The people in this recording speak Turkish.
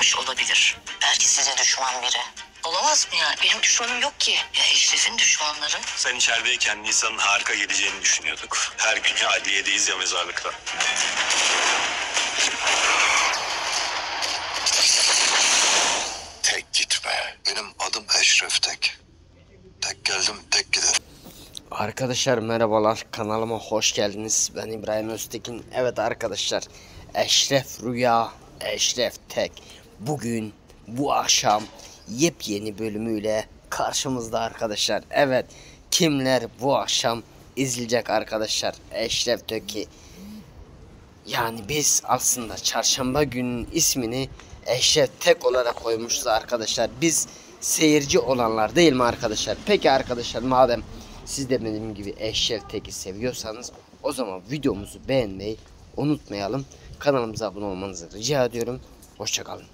yapmış olabilir. Belki size düşman biri. Olamaz mı ya? Benim düşmanım yok ki. Ya Eşref'in düşmanları. Sen içerideyken Nisan'ın harika geleceğini düşünüyorduk. Her gün ya adliyedeyiz ya mezarlıkta. Tek gitme. Benim adım Eşref Tek. Tek geldim, tek giderim. Arkadaşlar merhabalar, kanalıma hoş geldiniz. Ben İbrahim Öztekin. Evet arkadaşlar, Eşref Rüya, Eşref Tek bugün bu akşam yepyeni bölümüyle karşımızda arkadaşlar. Evet, kimler bu akşam izleyecek arkadaşlar Eşref Tek'i. Yani biz aslında çarşamba günün ismini Eşref Tek olarak koymuşuz arkadaşlar. Biz seyirci olanlar değil mi arkadaşlar? Peki arkadaşlar, madem siz de benim gibi Eşref Tek'i seviyorsanız o zaman videomuzu beğenmeyi unutmayalım. Kanalımıza abone olmanızı rica ediyorum. Hoşça kalın.